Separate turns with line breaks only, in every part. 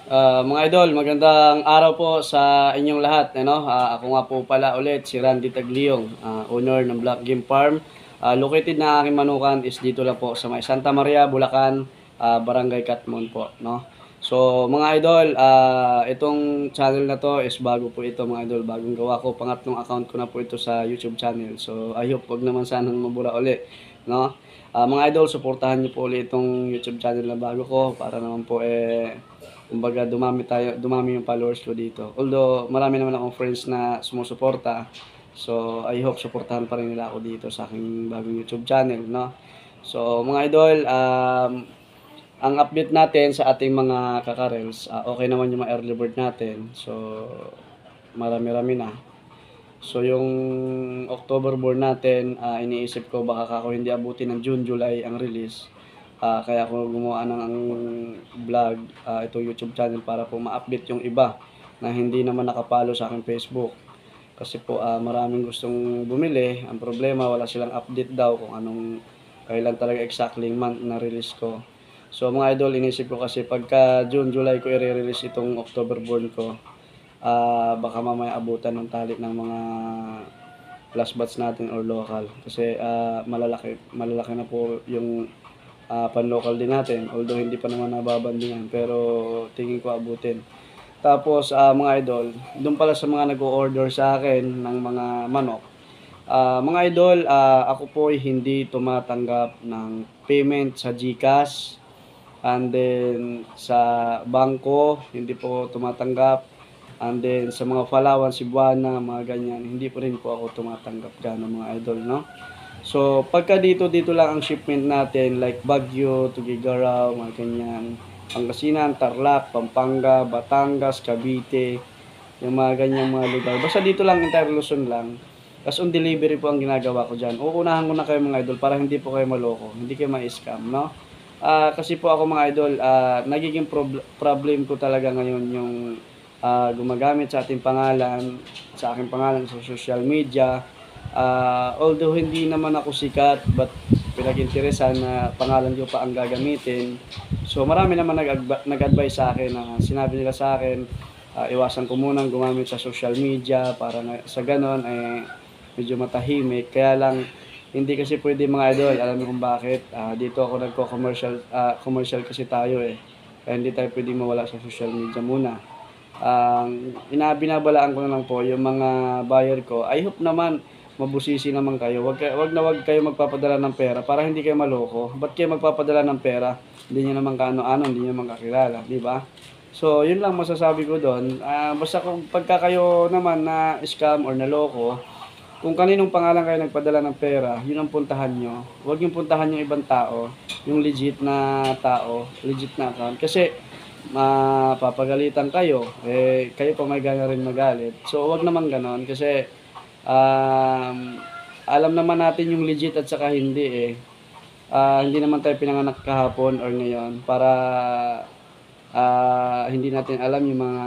Mga idol, magandang araw po sa inyong lahat. Ako nga po pala ulit si Randy Tagliong, owner ng Black Game Farm. Located na aking manukan is dito lang po sa may Santa Maria, Bulacan, Barangay Catmon po. No? So mga idol, itong channel na to is bago po ito mga idol. Bagong gawa ko, pangatlong account ko na po ito sa YouTube channel. So I hope wag naman sanang mabura uli. No? Mga idol, suportahan niyo po ulit itong YouTube channel na bago ko para naman po kumbaga dumami yung followers ko dito. Although marami naman akong friends na sumusuporta. So I hope suportahan pa rin nila ako dito sa aking bagong YouTube channel, no. So mga idol, ang update natin sa ating mga kakarels, okay naman yung mga early bird natin. So marami-rami na. So yung October born natin, iniisip ko baka ako hindi abutin ng June, July ang release. Kaya ako gumawa ng vlog, itong YouTube channel para po ma-update yung iba na hindi naman nakapalo sa aking Facebook. Kasi po maraming gustong bumili. Ang problema wala silang update daw kung anong kailan talaga exactly month na release ko. So mga idol, inisip ko kasi pagka June, July ko i-release itong October born ko, baka mamaya abutan ng tali ng mga plus batch natin or local. Kasi malalaki na po yung pan-local din natin. Although hindi pa naman nababandingan, pero tingin ko abutin. Tapos mga idol, doon pala sa mga nag-o-order sa akin ng mga manok. Mga idol, ako po ay hindi tumatanggap ng payment sa GCash. And then sa bangko, hindi po tumatanggap. And then sa mga Palawan, Cebuana, mga ganyan, hindi po rin po ako tumatanggap gano'n mga idol, no? So, pagka dito lang ang shipment natin, like Baguio, Tuguegarao, mga ganyan, Pangasinan, Tarlac, Pampanga, Batangas, Cavite, yung mga ganyang mga lugar. Basta dito lang, entire Luzon lang. Tapos on delivery po ang ginagawa ko dyan. Uunahan ko na kayo mga idol para hindi po kayo maloko, hindi kayo ma-scam, no? Kasi po ako mga idol, nagiging problem ko talaga ngayon yung gumagamit sa ating pangalan, sa aking pangalan sa social media. Although hindi naman ako sikat, but pinag-interesan na pangalan ko pa ang gagamitin. So marami naman nag-advise sa akin na sinabi nila sa akin, iwasan ko munang gumamit sa social media para sa ganon medyo matahimik. Kaya lang hindi kasi pwede mga idol, alam niyo kung bakit. Dito ako nagko-commercial, commercial kasi tayo Kaya hindi tayo pwede mawala sa social media muna. Binabalaan ko na lang po yung mga buyer ko. I hope naman mabusisi naman kayo. Wag kayo magpapadala ng pera para hindi kayo maloko. Ba't kayo magpapadala ng pera? Hindi niyo naman kaano-ano, hindi niyo naman kakilala, di ba? So, yun lang masasabi ko doon. Basta kung pagka kayo naman na scam or naloko, kung kaninong pangalan kayo nagpadala ng pera, yun ang puntahan nyo. Huwag yung puntahan yung ibang tao, yung legit na tao, legit na account. Kasi, mapapagalitan kayo, kayo pa may gana rin magalit. So, huwag naman ganon kasi alam naman natin yung legit at saka hindi hindi naman tayo pinanganak kahapon or ngayon para hindi natin alam yung mga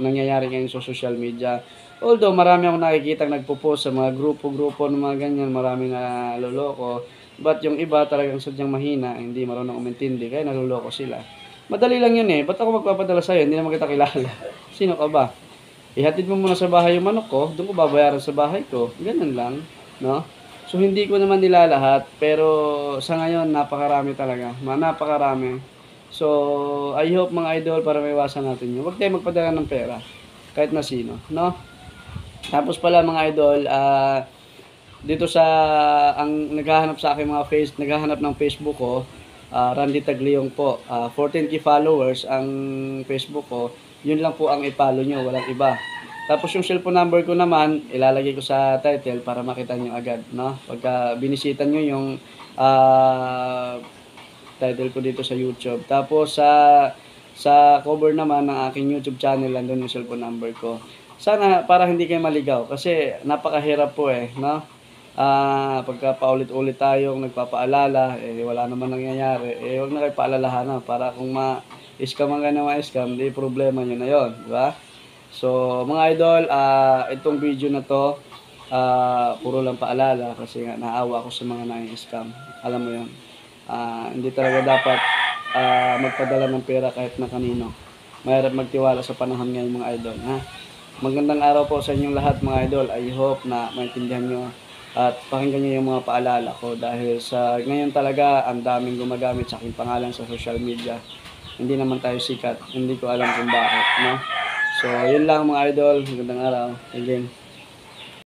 nangyayari ngayon sa social media. Although marami akong nakikita nagpo-post sa mga grupo-grupo ng mga ganyan, marami na loloko. But yung iba talagang sadyang mahina, hindi marunong umintindi, kaya naloloko sila. Madali lang yun Ba't ako magpapadala sa'yo? Hindi naman kita kilala. Sino ka ba? Ihatid mo muna sa bahay yung manok ko, doon ko babayaran sa bahay ko. Ganun lang, no? So, hindi ko naman nila lahat, pero sa ngayon, napakarami talaga. Napakarami. So, I hope mga idol, para maiwasan natin yun. Huwag tayo magpadala ng pera, kahit na sino, no? Tapos pala mga idol, dito sa, ang naghahanap sa akin naghahanap ng Facebook ko, Randy Tagliong po. 14k followers ang Facebook ko. Yun lang po ang i-follow nyo, walang iba. Tapos yung cellphone number ko naman, ilalagay ko sa title para makita nyo agad, no? Pagka binisita nyo yung title ko dito sa YouTube. Tapos sa cover naman ng aking YouTube channel, nandun yung cellphone number ko. Sana para hindi kayo maligaw kasi napakahirap po no? Pagka paulit-ulit tayong nagpapaalala, wala naman nangyayari, huwag na kayo paalalahanan para kung ma-scam ang ganang ma-scam, di problema nyo na yon, di ba? So, mga idol, itong video na to, puro lang paalala kasi nga naawa ako sa mga nai-scam. Alam mo yon. Hindi talaga dapat magpadala ng pera kahit na kanino. mahirap magtiwala sa panahon ngayon mga idol. Ha? Magandang araw po sa inyong lahat mga idol. I hope na maintindihan nyo at pakinggan nyo yung mga paalala ko dahil sa ngayon talaga ang daming gumagamit sa aking pangalan sa social media. Hindi naman tayo sikat. Hindi ko alam kung bakit. No? So, yun lang mga idol. Magandang araw. Again.